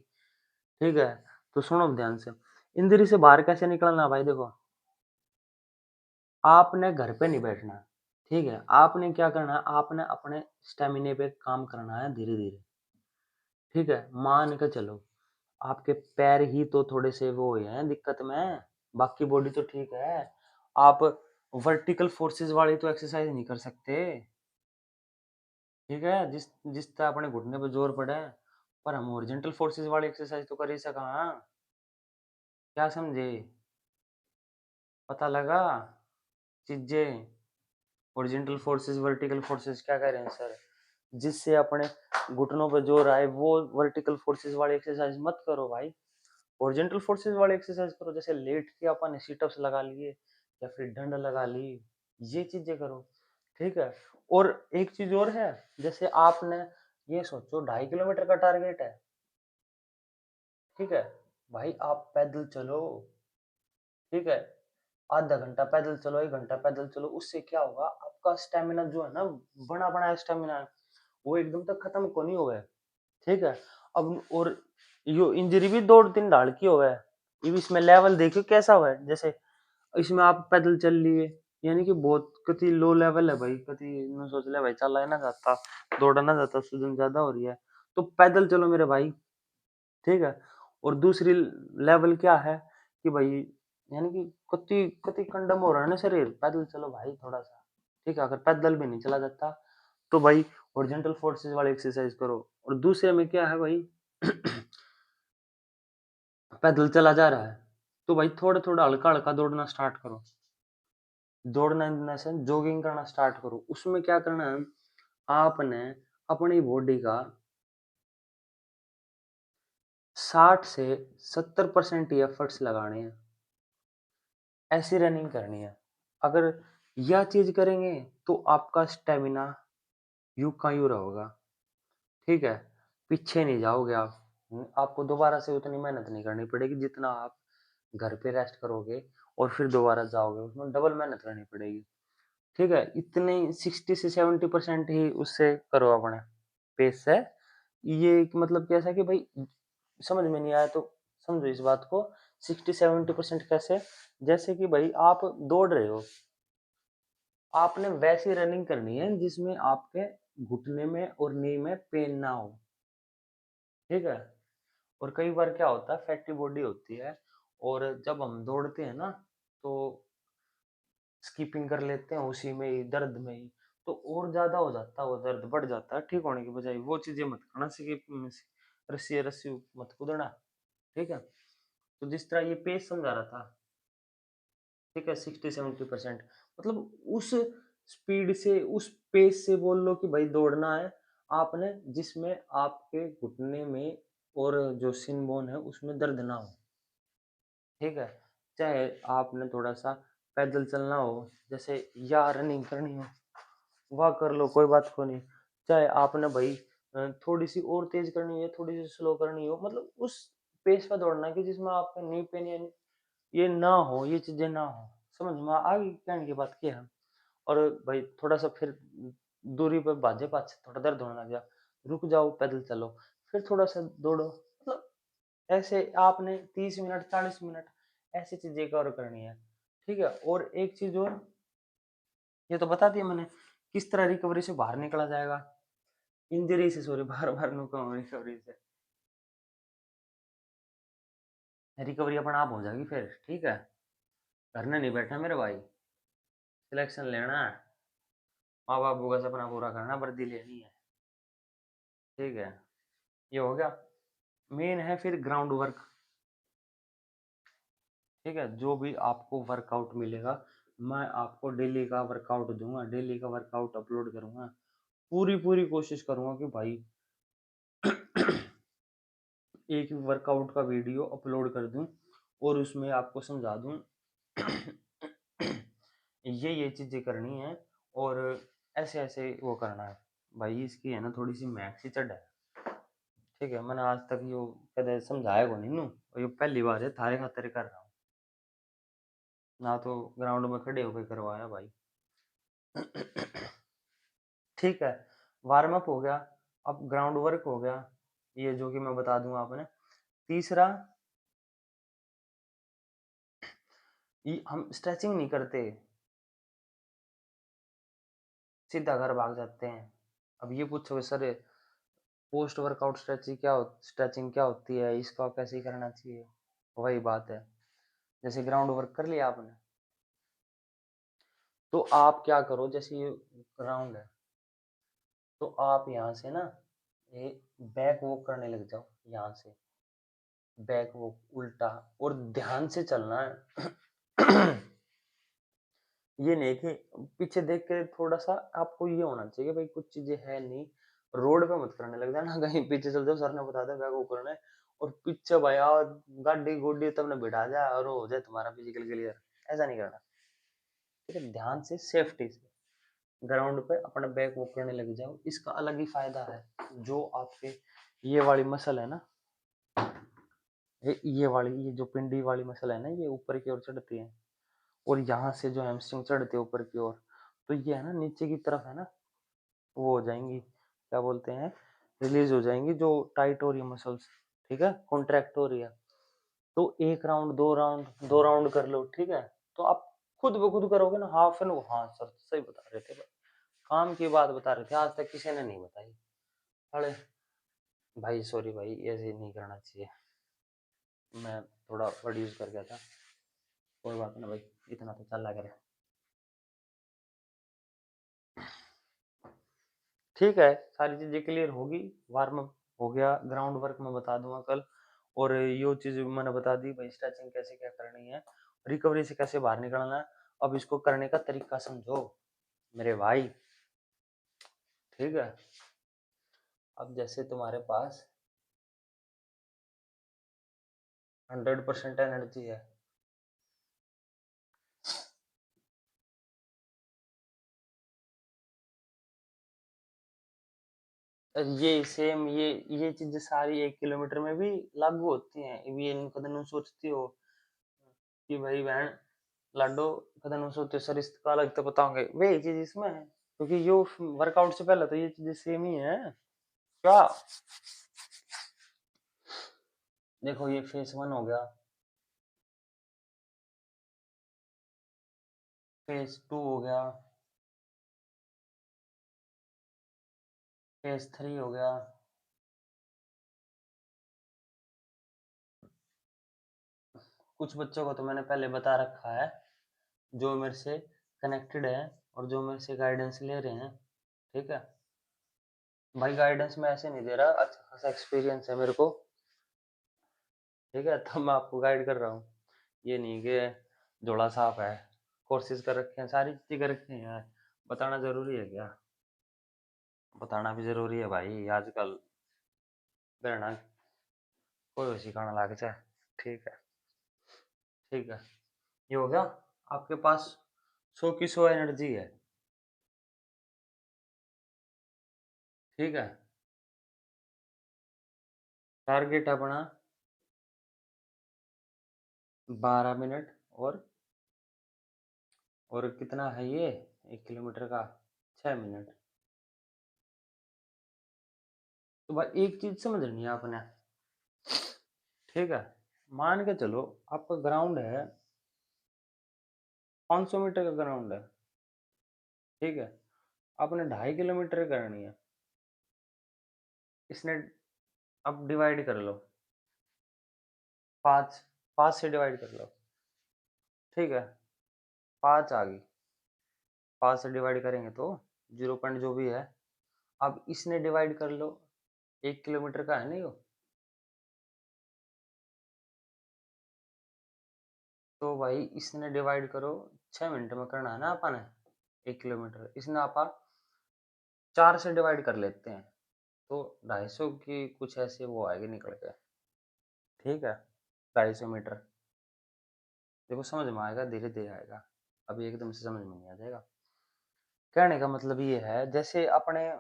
ठीक है, तो सुनो ध्यान से, इंजरी से बाहर कैसे निकलना भाई। देखो आपने घर पे नहीं बैठना, ठीक है, आपने क्या करना है, आपने अपने स्टेमिने पे काम करना है धीरे धीरे। ठीक है, मान के चलो आपके पैर ही तो थोड़े से वो हुए हैं दिक्कत में, बाकी बॉडी तो ठीक है। आप वर्टिकल फोर्सेस वाली तो एक्सरसाइज नहीं कर सकते। ठीक है, जिस तरह अपने घुटने पे जोर पड़ा है, पर हम ओरिजेंटल फोर्सेस वाली एक्सरसाइज तो कर ही सका। क्या समझे, पता लगा चीजें। ओरिजेंटल फोर्सेस वर्टिकल फोर्सेस क्या कह रहे हैं सर, जिससे अपने घुटनों पे जोर आए, वो वर्टिकल फोर्सेस वाली एक्सरसाइज मत करो भाई। ओरिजेंटल फोर्सेस वाली एक्सरसाइज करो, जैसे लेट के अपन सीटअप्स लगा लिए या फिर डंड लगा ली, ये चीजें करो। ठीक है, और एक चीज और है, जैसे आपने ये सोचो 2.5 किलोमीटर का टारगेट है। ठीक है, भाई आप पैदल चलो। ठीक है, आधा घंटा पैदल चलो, 1 घंटा पैदल चलो, उससे क्या होगा, आपका स्टेमिना जो है ना, बना बना स्टेमिना है, वो एकदम तक खत्म को नहीं हुआ है। ठीक है। अब और यो इंजरी भी 2-3 ढाल की हुआ है। ये इसमें लेवल देखो कैसा हुआ है। जैसे इसमें आप पैदल चल लिए, यानी कि बहुत कति लो लेवल है भाई, कति न सोच ले भाई चला ना जाता, दौड़ा ना जाता, सूजन ज्यादा हो रही है तो पैदल चलो मेरे भाई। ठीक है। और दूसरी लेवल क्या है कि भाई, यानी कि कति कति कंडम हो रहा है ना शरीर, पैदल चलो भाई थोड़ा सा। ठीक है। अगर पैदल भी नहीं चला जाता तो भाई हॉरिजॉन्टल फोर्सेस वाली एक्सरसाइज करो। और दूसरे में क्या है भाई, पैदल चला जा रहा है तो भाई थोड़ा थोड़ा हल्का हल्का दौड़ना स्टार्ट करो। दौड़ना से जॉगिंग करना स्टार्ट करो। उसमें क्या करना है, आपने अपनी बॉडी का 60 से 70% ही एफर्ट्स लगाने हैं। ऐसी रनिंग करनी है। अगर यह चीज करेंगे तो आपका स्टेमिना यूं का यूं रहोगा। ठीक है। पीछे नहीं जाओगे आप। आपको दोबारा से उतनी मेहनत नहीं करनी पड़ेगी जितना आप घर पे रेस्ट करोगे और फिर दोबारा जाओगे, उसमें डबल मेहनत करनी पड़ेगी। ठीक है। इतने 60 से 70% ही उससे करो अपने पेस से। ये मतलब कैसा कि भाई, समझ में नहीं आया तो समझो इस बात को। 60-70% कैसे, जैसे कि भाई आप दौड़ रहे हो, आपने वैसी रनिंग करनी है जिसमें आपके घुटने में और नी में पेन ना हो। ठीक है। और कई बार क्या होता है, फैटी बॉडी होती है और जब हम दौड़ते हैं ना तो स्किपिंग कर लेते हैं उसी में ही, दर्द में ही, तो और ज्यादा हो जाता है, वो दर्द बढ़ जाता है ठीक होने की बजाय। वो चीजें मत करना, स्किप, रस्सी रस्सी मत कूदना। ठीक है। तो जिस तरह ये पेज समझा रहा था, ठीक है, 60-70% मतलब उस स्पीड से, उस पेस से बोल लो कि भाई दौड़ना है आपने जिसमें आपके घुटने में और जो सिन बोन है उसमें दर्द ना हो। ठीक है। चाहे आपने थोड़ा सा पैदल चलना हो, जैसे या रनिंग करनी हो, वह कर लो, कोई बात को नहीं। चाहे आपने भाई थोड़ी सी और तेज करनी है, थोड़ी सी स्लो करनी हो, मतलब उस पेस पर दौड़ना है कि जिसमें आपका नी पेन ये ना हो, ये चीजें ना हो। समझ में आ गई कहने की बात क्या है। और भाई थोड़ा सा फिर दूरी पर भाजे पाछे थोड़ा दर्द होने लग गया, रुक जाओ, पैदल चलो, फिर थोड़ा सा दौड़ो। मतलब ऐसे आपने 30 मिनट 40 मिनट ऐसी चीजें कवर करनी है। ठीक है। और एक चीज और, ये तो बता दिया मैंने किस तरह रिकवरी से बाहर निकला जाएगा, इंजरी से, सॉरी, बार बार नो कहूँ, रिकवरी से। रिकवरी अपन आप हो जाएगी फिर। ठीक है। करने नहीं बैठा मेरे भाई, सिलेक्शन लेना है, माँ बापू का सपना पूरा करना, वर्दी लेनी है। ठीक है। ये हो गया। मेन है फिर ग्राउंड वर्क। ठीक है। जो भी आपको वर्कआउट मिलेगा, मैं आपको डेली का वर्कआउट दूंगा, डेली का वर्कआउट अपलोड करूंगा। पूरी पूरी कोशिश करूंगा कि भाई एक वर्कआउट का वीडियो अपलोड कर दूं और उसमें आपको समझा दूं ये चीजें करनी है और ऐसे ऐसे वो करना है। भाई इसकी है ना थोड़ी सी मैक्स ही चढ़ है। ठीक है। मैंने आज तक यो कदे समझाया को नहीं नू, और ये पहली बार है थारे खातिर कर रहा हूँ, ना तो ग्राउंड में खड़े होकर करवाया भाई। ठीक है। वार्म अप हो गया, अब ग्राउंड वर्क हो गया, ये जो कि मैं बता दूंगा आपने। तीसरा, ये हम स्ट्रेचिंग नहीं करते, सीधा घर भाग जाते हैं। अब ये पूछोगे सर पोस्ट वर्कआउट स्ट्रेचिंग क्या होती है, इसका कैसे करना चाहिए। वही बात है, जैसे ग्राउंड वर्क कर लिया आपने तो आप क्या करो, जैसे ये ग्राउंड है तो आप यहाँ से ना ये बैक वॉक करने लग जाओ, यहाँ से बैक वॉक उल्टा, और ध्यान से चलना है। ये नहीं कि पीछे देख के, थोड़ा सा आपको ये होना चाहिए भाई कुछ चीजें है नहीं, रोड पे मत करने लग जाना, कहीं पीछे चल जाओ, सर ने बता दिया बैक वॉक करना है और पीछे भाई आओ गाड़ी गोडी तब बिठा जाए और हो जाए तुम्हारा फिजिकल क्लियर। ऐसा नहीं करना। ठीक है। ध्यान से सेफ्टी से ग्राउंड पे अपना बैक वॉक करने लग जाओ। इसका अलग ही फायदा है। जो आपके ये वाली मसल है ना, ये वाली, ये जो पिंडी वाली मसल है ना, ये ऊपर की ओर चढ़ती है और यहाँ से जो हैमस्ट्रिंग चढ़ती है ऊपर की ओर, तो ये है ना नीचे की तरफ है ना, वो हो जाएंगी, क्या बोलते हैं, रिलीज हो जाएंगी, जो टाइट हो रही है मसल्स, ठीक है, कॉन्ट्रैक्ट हो रही है। तो 1 राउंड, 2 राउंड, 2 राउंड कर लो, ठीक है। तो आप खुद ब खुद करोगे ना, हाफ एन, हाँ सर सही बता रहे थे, काम की बात बता रहे थे, आज तक किसी ने नहीं बताई। अरे भाई सॉरी भाई, ऐसे नहीं करना चाहिए, मैं थोड़ा वर्ड यूज कर गया था, कोई बात नहीं भाई, इतना तो चल लग रहा है। ठीक है, सारी चीजें क्लियर होगी, वार्म अप हो गया, ग्राउंड वर्क मैं बता दूंगा कल, और यो चीज मैंने बता दी भाई, स्ट्रेचिंग कैसे क्या करनी है, रिकवरी से कैसे बाहर निकलना है। अब इसको करने का तरीका समझो मेरे भाई, ठीक है। अब जैसे तुम्हारे पास 100% एनर्जी है, ये सेम, ये चीजें सारी 1 किलोमीटर में भी लागू होती हैं। ये इनको तो सोचती हो कि भाई बहन लाडो, कदम सोचते हो सर इसका अलग तो बताओगे, वे ये चीज इसमें है, क्योंकि यो वर्कआउट से पहले तो ये चीजें सेम ही है क्या। देखो ये फेस 1 हो गया, फेस 2 हो गया, फेस 3 हो गया, कुछ बच्चों को तो मैंने पहले बता रखा है, जो मेरे से कनेक्टेड है और जो मेरे से गाइडेंस ले रहे हैं, ठीक है। भाई गाइडेंस मैं ऐसे नहीं दे रहा, अच्छा खासा एक्सपीरियंस है मेरे को, ठीक है, तो मैं आपको गाइड कर रहा हूँ, ये नहीं कि झोला साफ है, कोर्सेज कर रखे हैं, सारी चीजें कर रखी हैं, बताना जरूरी है क्या, बताना भी जरूरी है भाई आजकल, बेरना कोई सिखाना लागे चाहे, ठीक है, ठीक है। ये हो गया, आपके पास 100 की 100 एनर्जी है, ठीक है। टारगेट अपना 12 मिनट, और कितना है ये, 1 किलोमीटर का 6 मिनट। तो भाई एक चीज समझनी है आपने, ठीक है, मान के चलो आपका ग्राउंड है 500 मीटर का ग्राउंड है, ठीक है, आपने 2.5 किलोमीटर करनी है, इसने अब डिवाइड कर लो, 5, 5 से डिवाइड कर लो, ठीक है, 5 आ गई, 5 से डिवाइड करेंगे तो 0 पॉइंट जो भी है, अब इसने डिवाइड कर लो, 1 किलोमीटर का है नहीं वो, तो भाई इसने डिवाइड करो, 6 मिनट में करना है ना अपन ने 1 किलोमीटर, इसने आपा 4 से डिवाइड कर लेते हैं, तो 250 की कुछ ऐसे वो आएगी निकल के, ठीक है, 250 मीटर। देखो समझ में आएगा, धीरे धीरे आएगा, अभी एकदम से समझ में नहीं आ जाएगा। कहने का मतलब ये है, जैसे अपने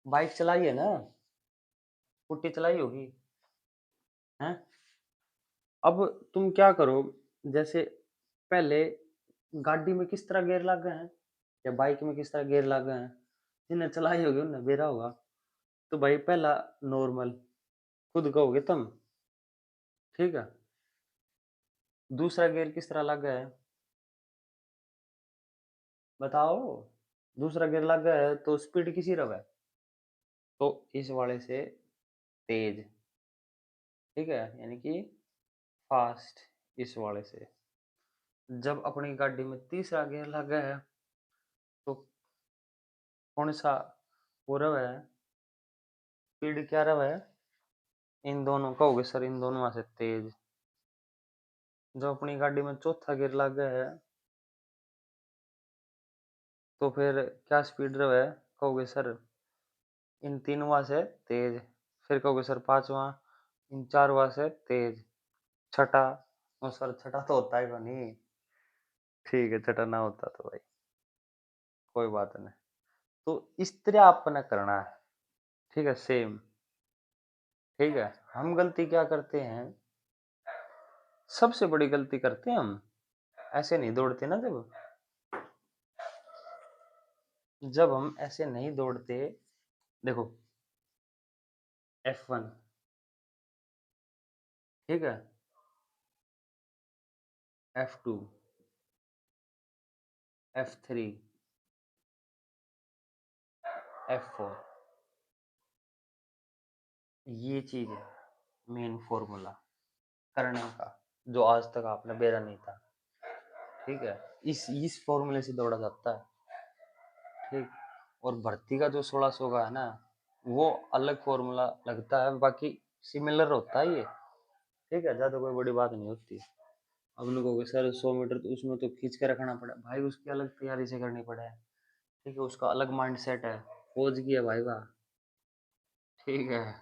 बाइक चलाई है ना, स्कूटी चलाई होगी, हैं, अब तुम क्या करो, जैसे पहले गाड़ी में किस तरह गियर लग गए हैं, या बाइक में किस तरह गियर लग गए हैं, जिन्हें चलाई होगी उन्हें बेरा होगा। तो भाई पहला नॉर्मल खुद कहोगे तुम, ठीक है, दूसरा गियर किस तरह लग गया है, बताओ, दूसरा गियर लग गया है तो स्पीड किसी रहा है, तो इस वाले से तेज, ठीक है, यानी कि फास्ट, इस वाले से। जब अपनी गाड़ी में तीसरा गियर लगा है, तो कौन सा वो रहा है, स्पीड क्या रहा है, इन दोनों का हो गया सर, इन दोनों में से तेज। जब अपनी गाड़ी में चौथा गियर लगा है, तो फिर क्या स्पीड रहा है, कहोगे सर इन तीनों से तेज, फिर कहोगे सर पांचवा इन चारवा से तेज, छठा, ओ सर छठा तो होता है नहीं, ठीक है, छठा ना होता तो भाई कोई बात नहीं। तो इस तरह आपने करना है, ठीक है, सेम, ठीक है। हम गलती क्या करते हैं, सबसे बड़ी गलती करते हैं हम, ऐसे नहीं दौड़ते ना, जब हम ऐसे नहीं दौड़ते, देखो, F1, ठीक है, F2, F3, F4, ये चीज है मेन फॉर्मूला करने का, जो आज तक आपने बेरा नहीं था। ठीक है, इस फॉर्मूले से दौड़ा जाता है। ठीक, और भर्ती का जो 1600 का है ना, वो अलग फॉर्मूला लगता है, बाकी सिमिलर होता है ये। ठीक है, ज्यादा कोई बड़ी बात नहीं होती। अब लोगों को सर 100 मीटर तो उसमें तो खींच के रखना पड़ा भाई, उसकी अलग तैयारी से करनी पड़े। ठीक है, उसका अलग माइंड सेट है, फौज की है भाई वाह। ठीक है,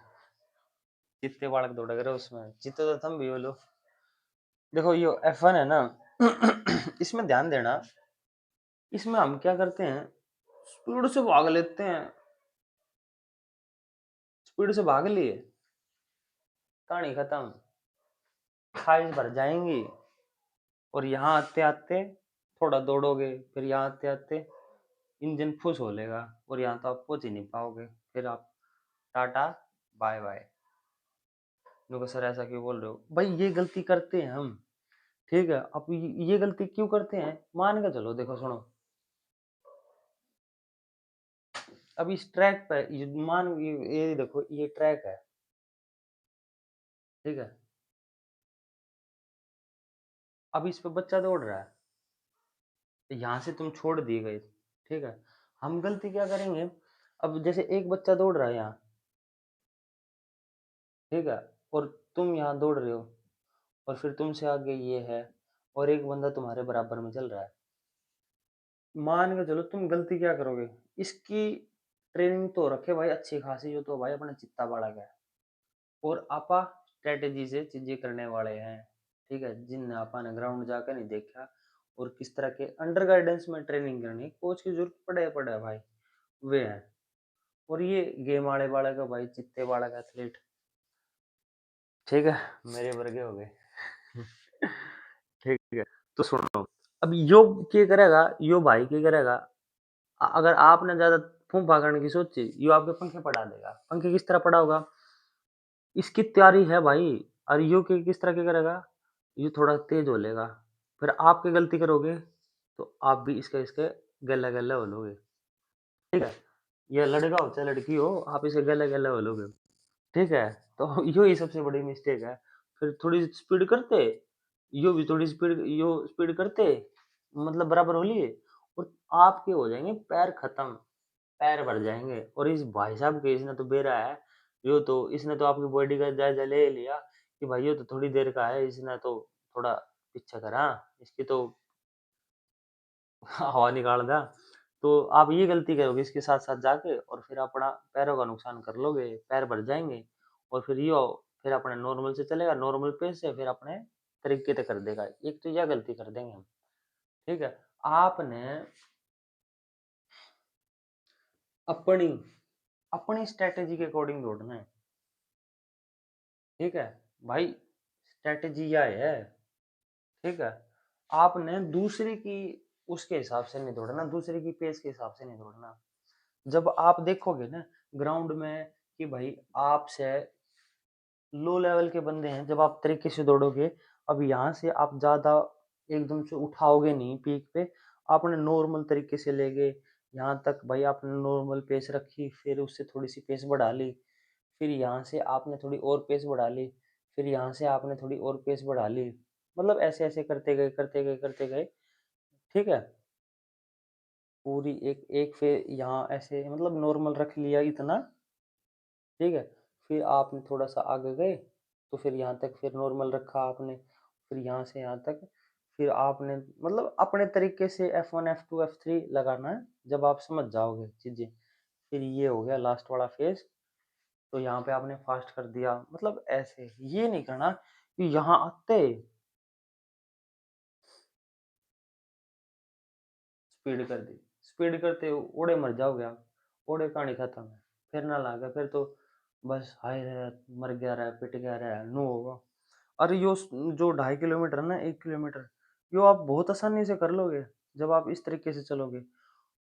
जितने बालक दौड़ा करे उसमें जितने तो तुम भी बोलो। देखो ये F1 है ना, इसमें ध्यान देना, इसमें हम क्या करते हैं, स्पीड से भाग लेते हैं, स्पीड से भाग लिए, कहानी खत्म, खाइश भर जाएंगी। और यहाँ आते आते थोड़ा दौड़ोगे, फिर यहाँ आते आते इंजन फुस हो लेगा, और यहाँ तो आप पहुंच ही नहीं पाओगे, फिर आप टाटा बाय बाय। लोग सर ऐसा क्यों बोल रहे हो भाई, ये गलती करते हैं हम। ठीक है, अब ये गलती क्यों करते हैं, मान के चलो, देखो सुनो, अब इस ट्रैक पे ये देखो, ये ट्रैक है, ठीक है, अब इस पे बच्चा दौड़ रहा है, तो यहाँ से तुम छोड़ दिए गए। ठीक है, हम गलती क्या करेंगे, अब जैसे एक बच्चा दौड़ रहा है यहाँ, ठीक है, और तुम यहाँ दौड़ रहे हो, और फिर तुमसे आगे ये है, और एक बंदा तुम्हारे बराबर में चल रहा है, मान के चलो तुम गलती क्या करोगे, इसकी ट्रेनिंग तो रखे भाई अच्छी खासी, जो तो भाई अपने चित्ता बाड़ा है, और आपा स्ट्रेटेजी से चीजें करने वाले हैं। ठीक है, जिन आपा ने ग्राउंड जाकर नहीं देखा, और किस तरह के अंडर गाइडेंस में ट्रेनिंग करनी, कोच की जरूरत पड़े भाई, वे हैं। और ये गेम वाले वाले का भाई, चित्ते वाला का एथलीट, ठीक है, मेरे वर्गे हो गए। ठीक है, तो सुनो, अब यो क्या करेगा, यो भाई क्या करेगा, अगर आपने ज्यादा फूंफा करने की सोची, यो आपके पंखे पड़ा देगा। पंखे किस तरह पड़ा होगा, इसकी तैयारी है भाई, और यो के किस तरह के करेगा, ये थोड़ा तेज हो लेगा, फिर आपकी गलती करोगे, तो आप भी इसके इसके गले गले हो लोगे। ठीक है, ये लड़का हो चाहे लड़की हो, आप इसे गले गले हो लोगे। ठीक है, तो यो ही सबसे बड़ी मिस्टेक है। फिर थोड़ी स्पीड करते, यो भी थोड़ी स्पीड, यो स्पीड करते, मतलब बराबर हो लिए, और आपके हो जाएंगे पैर खत्म, पैर भर जाएंगे। और इस भाई साहब के, इसने तो बेरा है, यो तो इसने तो आपकी बॉडी का जायजा ले लिया कि भाई ये तो थोड़ी देर का है, इसने तो थोड़ा पीछे करा, इसकी तो हवा निकाल दा। तो आप ये गलती करोगे इसके साथ साथ जाके, और फिर अपना पैरों का नुकसान कर लोगे, पैर भर जाएंगे, और फिर यो फिर अपने नॉर्मल से चलेगा, नॉर्मल पेस से फिर अपने तरीके से कर देगा। एक तो यह गलती कर देंगे हम। ठीक है, आपने अपनी अपनी स्ट्रेटेजी के अकॉर्डिंग दौड़ना है। ठीक है भाई, स्ट्रेटेजी यह है। ठीक है, आपने दूसरे की उसके हिसाब से नहीं दौड़ना, दूसरे की पेस के हिसाब से नहीं दौड़ना। जब आप देखोगे ना ग्राउंड में कि भाई आपसे लो लेवल के बंदे हैं, जब आप तरीके से दौड़ोगे, अब यहाँ से आप ज्यादा एकदम से उठाओगे नहीं पीक पे, आपने नॉर्मल तरीके से ले गए यहाँ तक भाई, आपने नॉर्मल पेस रखी, फिर उससे थोड़ी सी पेस बढ़ा ली, फिर यहाँ से आपने थोड़ी और पेस बढ़ा ली, फिर यहाँ से आपने थोड़ी और पेस बढ़ा ली, मतलब ऐसे ऐसे करते गए करते गए करते गए। ठीक है, पूरी एक एक फिर यहाँ ऐसे मतलब नॉर्मल रख लिया इतना। ठीक है, फिर आपने थोड़ा सा आगे गए, तो फिर यहाँ तक फिर नॉर्मल रखा आपने, फिर यहाँ से यहाँ तक, फिर आपने मतलब अपने तरीके से F1 F2 F3 लगाना है, जब आप समझ जाओगे चीजें। फिर ये हो गया लास्ट वाला फेज, तो यहाँ पे आपने फास्ट कर दिया, मतलब ऐसे ये नहीं करना कि यहाँ आते स्पीड कर दी, स्पीड करते ओड़े मर जाओगे आप, ओड़े कहानी खत्म है, फिर ना लागे, फिर तो बस हाय रे, मर गया रहा, पिट गया रहा, नो होगा। अरे यो जो 2.5 किलोमीटर है ना, 1 किलोमीटर, यो आप बहुत आसानी से कर लोगे, जब आप इस तरीके से चलोगे।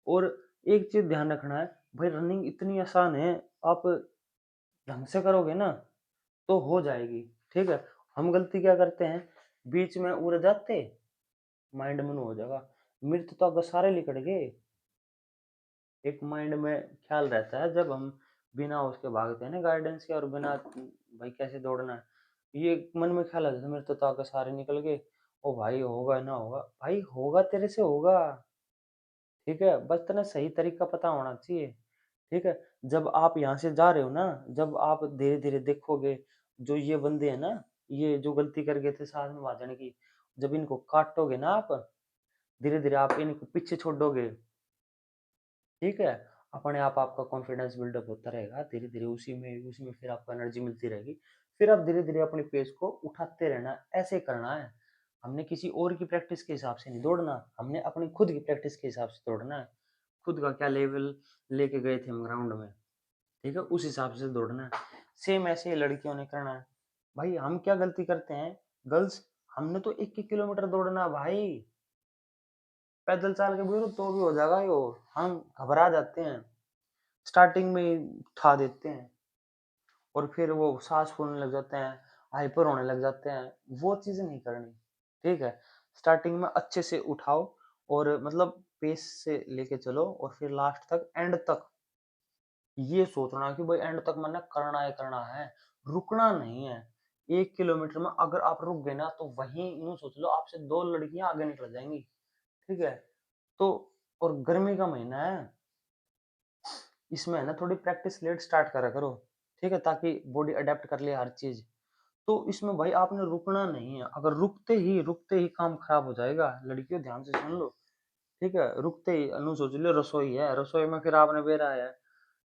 और एक चीज ध्यान रखना है, भाई रनिंग इतनी आसान है, आप ढंग से करोगे ना तो हो जाएगी। ठीक है, हम गलती क्या करते हैं, बीच में उड़ जाते, माइंड में हो जाएगा, मृत तो अगर सारे लिकड़ गए। एक माइंड में ख्याल रहता है जब हम बिना उसके भागते हैं ना गाइडेंस के, और बिना भाई कैसे दौड़ना है, ये मन में ख्याल आता है मेरे तो ताकत सारे निकल गए, ओ भाई होगा ना होगा, भाई होगा तेरे से होगा। ठीक है, बस तेना सही तरीका पता होना चाहिए। ठीक है, जब आप यहाँ से जा रहे हो ना, जब आप धीरे धीरे देखोगे, जो ये बंदे हैं ना, ये जो गलती कर गए थे साथ में भाजने की, जब इनको काटोगे ना आप, धीरे धीरे आप इनको पीछे छोड़ोगे। ठीक है, अपने आप आपका कॉन्फिडेंस बिल्डअप होता रहेगा धीरे धीरे, उसी में फिर आपको एनर्जी मिलती रहेगी। फिर आप धीरे धीरे अपने पेस को उठाते रहना, ऐसे करना है। हमने किसी और की प्रैक्टिस के हिसाब से नहीं दौड़ना, हमने अपनी खुद की प्रैक्टिस के हिसाब से दौड़ना है। खुद का क्या लेवल लेके गए थे हम ग्राउंड में, ठीक है, उस हिसाब से दौड़ना है। सेम ऐसे ही लड़कियों ने करना है। भाई हम क्या गलती करते हैं गर्ल्स, हमने तो 1 1 किलोमीटर दौड़ना भाई, पैदल चल के भी तो भी हो जाएगा यो, हम घबरा जाते हैं, स्टार्टिंग में ही उठा देते हैं, और फिर वो सांस फूलने लग जाते हैं, हाइपर होने लग जाते हैं, वो चीजें नहीं करनी। ठीक है, स्टार्टिंग में अच्छे से उठाओ, और मतलब पेस से लेके चलो, और फिर लास्ट तक, एंड तक ये सोचना कि भाई एंड तक मैंने करना है, रुकना नहीं है। 1 किलोमीटर में अगर आप रुक गए ना, तो वहीं यूं सोच लो आपसे 2 लड़कियां आगे निकल जाएंगी। ठीक है, तो और गर्मी का महीना है, इसमें है ना थोड़ी प्रैक्टिस लेट स्टार्ट करा करो। ठीक है, ताकि बॉडी अडेप्ट कर ले हर चीज। तो इसमें भाई आपने रुकना नहीं है, अगर रुकते ही काम खराब हो जाएगा। लड़कियों ध्यान से सुन लो। ठीक है, रुकते ही अनु सोच लो रसोई है, रसोई में फिर आपने बेरा है,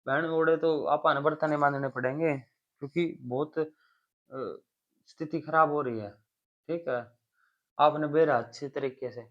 बहन ओढ़े तो आपने बर्तन बांधने पड़ेंगे, क्योंकि बहुत स्थिति खराब हो रही है। ठीक है, आपने बेरा अच्छे तरीके से